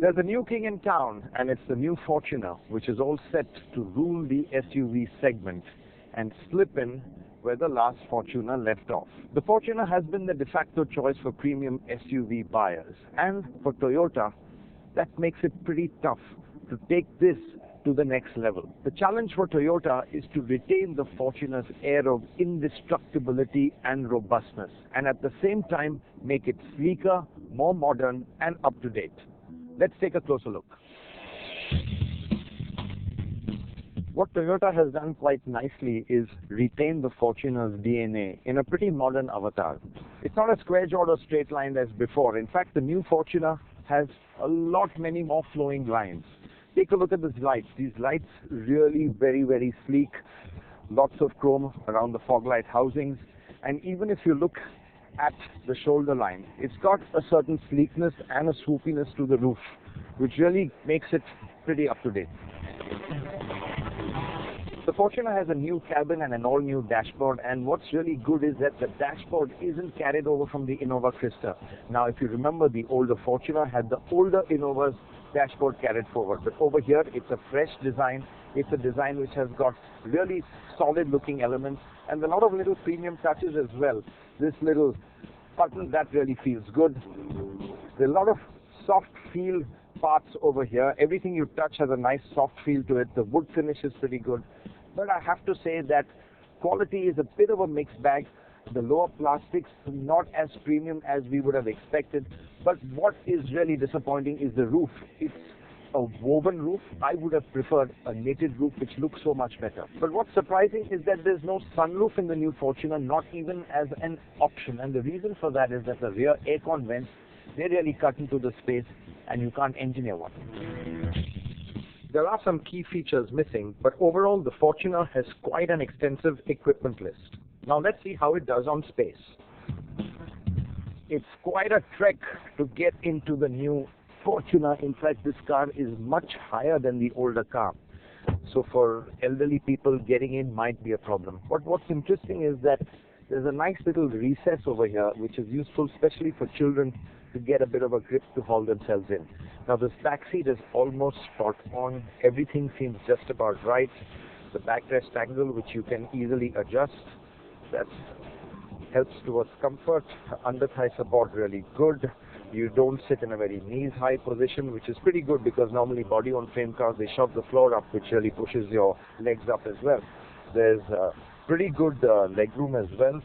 There's a new king in town, and it's the new Fortuner, which is all set to rule the SUV segment and slip in where the last Fortuner left off. The Fortuner has been the de facto choice for premium SUV buyers, and for Toyota, that makes it pretty tough to take this to the next level. The challenge for Toyota is to retain the Fortuner's air of indestructibility and robustness, and at the same time make it sleeker, more modern, and up-to-date. Let's take a closer look. What Toyota has done quite nicely is retain the Fortuner's DNA in a pretty modern avatar. It's not a square jawed or straight line as before. In fact, the new Fortuner has a lot many more flowing lines. Take a look at these lights. These lights really very sleek. Lots of chrome around the fog light housings. And even if you look at the shoulder line, it's got a certain sleekness and a swoopiness to the roof, which really makes it pretty up to date. The Fortuner has a new cabin and an all-new dashboard, and what's really good is that the dashboard isn't carried over from the Innova Krista. Now, if you remember, the older Fortuner had the older Innova's dashboard carried forward, but over here it's a fresh design. It's a design which has got really solid looking elements and a lot of little premium touches as well. This little button, that really feels good. There's a lot of soft feel parts over here. Everything you touch has a nice soft feel to it. The wood finish is pretty good. But I have to say that quality is a bit of a mixed bag. The lower plastics, not as premium as we would have expected. But what is really disappointing is the roof. It's a woven roof. I would have preferred a knitted roof, which looks so much better. But what's surprising is that there's no sunroof in the new Fortuner, not even as an option. And the reason for that is that the rear aircon vents, they really cut into the space and you can't engineer one. There are some key features missing, but overall the Fortuner has quite an extensive equipment list. Now let's see how it does on space. It's quite a trek to get into the new Fortuner. In fact, this car is much higher than the older car. So for elderly people, getting in might be a problem. But what's interesting is that there's a nice little recess over here, which is useful especially for children to get a bit of a grip to haul themselves in. Now this back seat is almost spot on. Everything seems just about right. The backrest angle, which you can easily adjust, that helps towards comfort. Under thigh support really good. You don't sit in a very knees high position, which is pretty good because normally body on frame cars, they shove the floor up, which really pushes your legs up as well. There's pretty good legroom as well.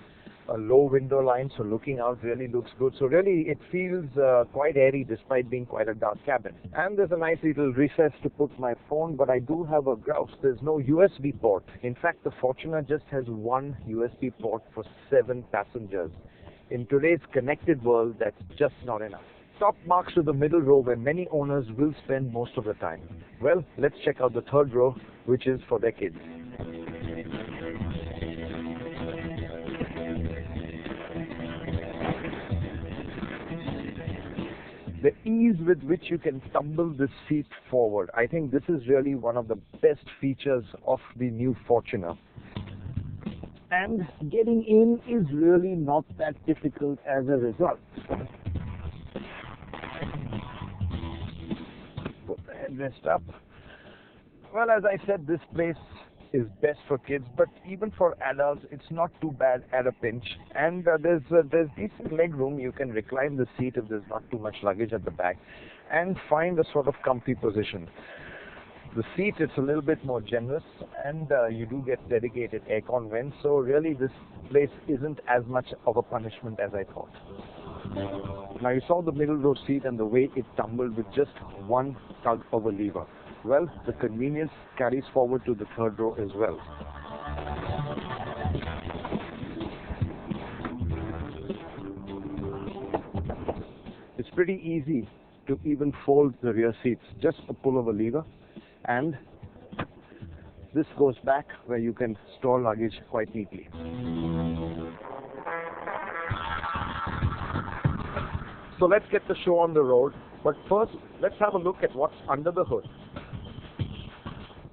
A low window line, so looking out really looks good. So really it feels quite airy despite being quite a dark cabin. And there's a nice little recess to put my phone, but I do have a grouse. There's no USB port. In fact, the Fortuner just has one USB port for 7 passengers. In today's connected world, that's just not enough. Top marks to the middle row where many owners will spend most of the time. Well, let's check out the third row, which is for their kids. The ease with which you can tumble this seat forward, I think this is really one of the best features of the new Fortuner. And getting in is really not that difficult as a result. Put the headrest up. Well, as I said, this place is best for kids, but even for adults, it's not too bad at a pinch. And there's decent leg room. You can recline the seat if there's not too much luggage at the back and find a sort of comfy position. The seat, it's a little bit more generous, and you do get dedicated aircon vents, so really this place isn't as much of a punishment as I thought. Now you saw the middle row seat and the way it tumbled with just one tug of a lever. Well, the convenience carries forward to the third row as well. It's pretty easy to even fold the rear seats, just a pull of a lever, and this goes back where you can store luggage quite neatly. So let's get the show on the road, but first let's have a look at what's under the hood.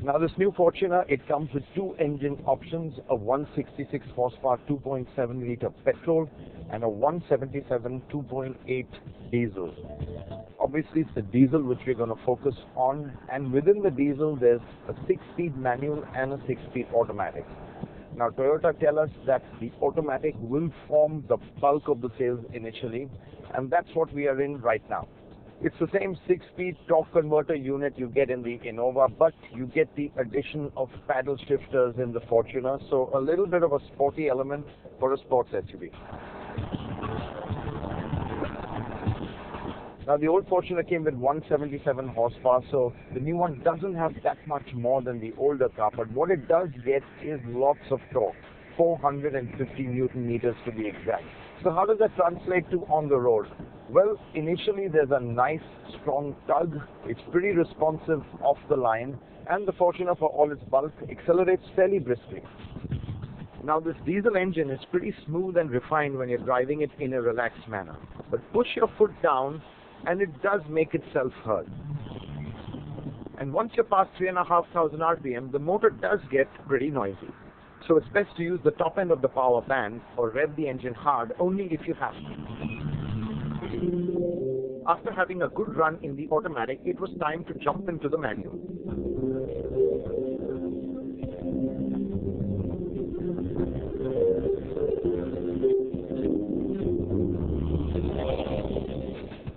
Now this new Fortuner, it comes with two engine options, a 166 horsepower 2.7 liter petrol and a 177 2.8 diesel. Obviously it's the diesel which we're going to focus on, and within the diesel there's a 6-speed manual and a 6-speed automatic. Now Toyota tell us that the automatic will form the bulk of the sales initially, and that's what we are in right now. It's the same 6-speed torque converter unit you get in the Innova, but you get the addition of paddle shifters in the Fortuner, so a little bit of a sporty element for a sports SUV. Now the old Fortuner came with 177 horsepower, so the new one doesn't have that much more than the older car, but what it does get is lots of torque, 450 Newton meters to be exact. So how does that translate to on the road? Well, initially there's a nice strong tug, it's pretty responsive off the line, and the Fortuner, for all its bulk, accelerates fairly briskly. Now this diesel engine is pretty smooth and refined when you're driving it in a relaxed manner, but push your foot down and it does make itself heard. And once you're past 3,500 RPM, the motor does get pretty noisy. So it's best to use the top end of the power band or rev the engine hard only if you have to. After having a good run in the automatic, it was time to jump into the manual.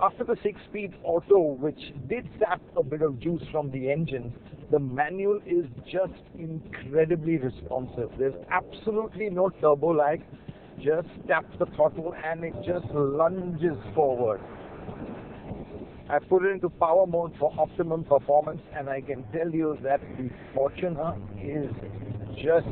After the 6-speed auto, which did sap a bit of juice from the engine, the manual is just incredibly responsive. There's absolutely no turbo lag. Just tap the throttle and it just lunges forward. I put it into power mode for optimum performance, and I can tell you that the Fortuner is just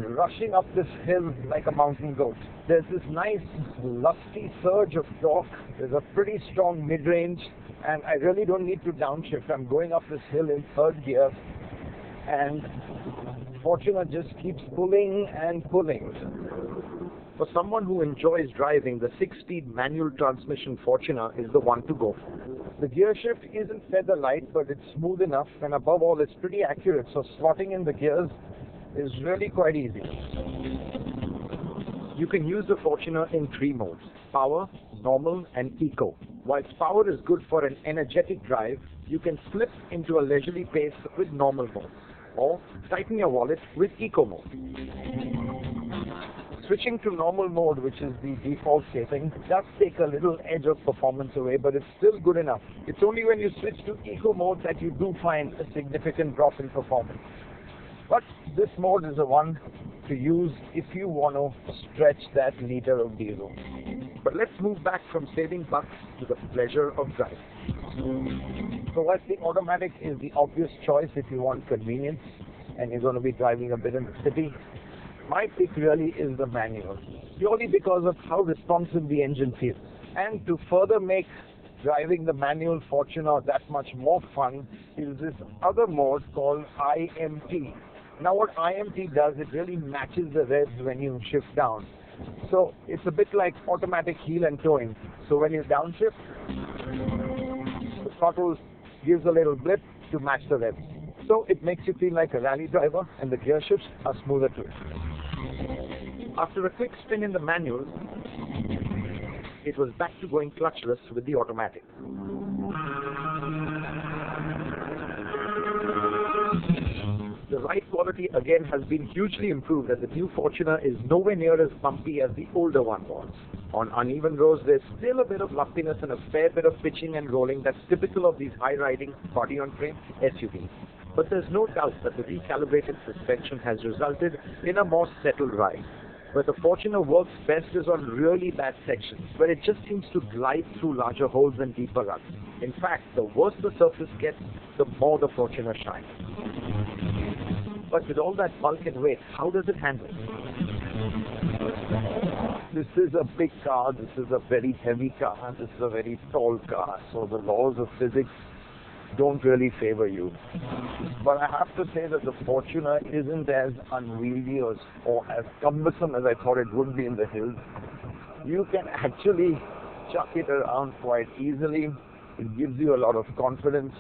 rushing up this hill like a mountain goat. There's this nice lusty surge of torque. There's a pretty strong mid-range, and I really don't need to downshift. I'm going up this hill in third gear, and Fortuner just keeps pulling and pulling. For someone who enjoys driving, the 6-speed manual transmission Fortuner is the one to go for. The gear shift isn't feather light, but it's smooth enough, and above all it's pretty accurate, so slotting in the gears is really quite easy. You can use the Fortuner in 3 modes: power, normal and eco. Whilst power is good for an energetic drive, you can slip into a leisurely pace with normal mode, or tighten your wallet with eco mode. Switching to normal mode, which is the default setting, does take a little edge of performance away, but it's still good enough. It's only when you switch to eco mode that you do find a significant drop in performance. But this mode is the one to use if you want to stretch that liter of diesel. But let's move back from saving bucks to the pleasure of driving. So whilst the automatic is the obvious choice if you want convenience and you're going to be driving a bit in the city, my pick really is the manual, purely because of how responsive the engine feels. And to further make driving the manual Fortuner that much more fun is this other mode called IMT. Now what IMT does, it really matches the revs when you shift down. So it's a bit like automatic heel and toeing. So when you downshift, the throttle gives a little blip to match the revs. So it makes you feel like a rally driver, and the gear shifts are smoother too. After a quick spin in the manual, it was back to going clutchless with the automatic. The ride quality again has been hugely improved, and the new Fortuner is nowhere near as bumpy as the older one was. On uneven roads, there's still a bit of lumpiness and a fair bit of pitching and rolling that's typical of these high-riding, body-on-frame SUVs. But there's no doubt that the recalibrated suspension has resulted in a more settled ride. Where the Fortuner works best is on really bad sections, where it just seems to glide through larger holes and deeper ruts. In fact, the worse the surface gets, the more the Fortuner shines. But with all that bulk and weight, how does it handle? This is a big car, this is a very heavy car, this is a very tall car, so the laws of physics don't really favor you. But I have to say that the Fortuner isn't as unwieldy or as cumbersome as I thought it would be in the hills. You can actually chuck it around quite easily. It gives you a lot of confidence.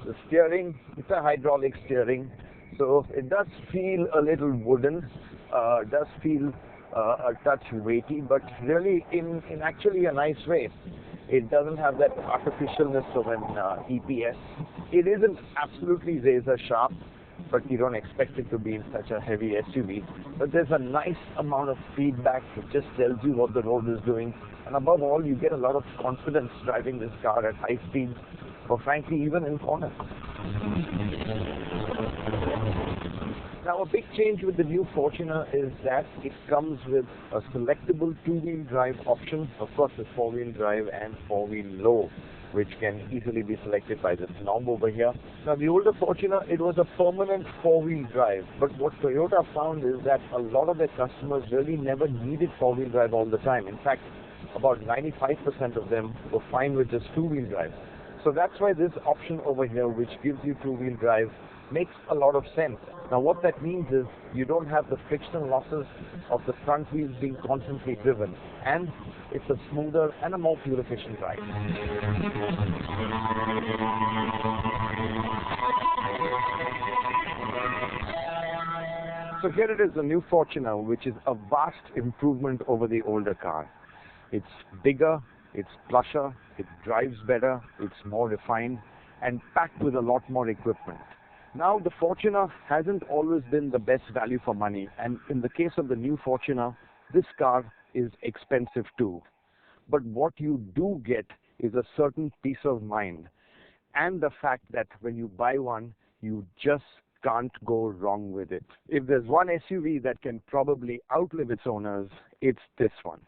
The steering, it's a hydraulic steering, so it does feel a little wooden, does feel a touch weighty, but really in actually a nice way. It doesn't have that artificialness of an EPS. It isn't absolutely razor sharp, but you don't expect it to be in such a heavy SUV. But there's a nice amount of feedback that just tells you what the road is doing. And above all, you get a lot of confidence driving this car at high speeds, or frankly, even in corners. Now, a big change with the new Fortuner is that it comes with a selectable two-wheel drive option. Of course, there's four-wheel drive and four-wheel low, which can easily be selected by this knob over here. Now, the older Fortuner, it was a permanent four-wheel drive, but what Toyota found is that a lot of their customers really never needed four-wheel drive all the time. In fact, about 95% of them were fine with just two-wheel drive. So that's why this option over here, which gives you two-wheel drive, makes a lot of sense. Now, what that means is you don't have the frictional losses of the front wheels being constantly driven, and it's a smoother and a more fuel-efficient ride. So here it is, the new Fortuner, which is a vast improvement over the older car. It's bigger, it's plusher, it drives better, it's more refined, and packed with a lot more equipment. Now, the Fortuner hasn't always been the best value for money, and in the case of the new Fortuner, this car is expensive too. But what you do get is a certain peace of mind, and the fact that when you buy one, you just can't go wrong with it. If there's one SUV that can probably outlive its owners, it's this one.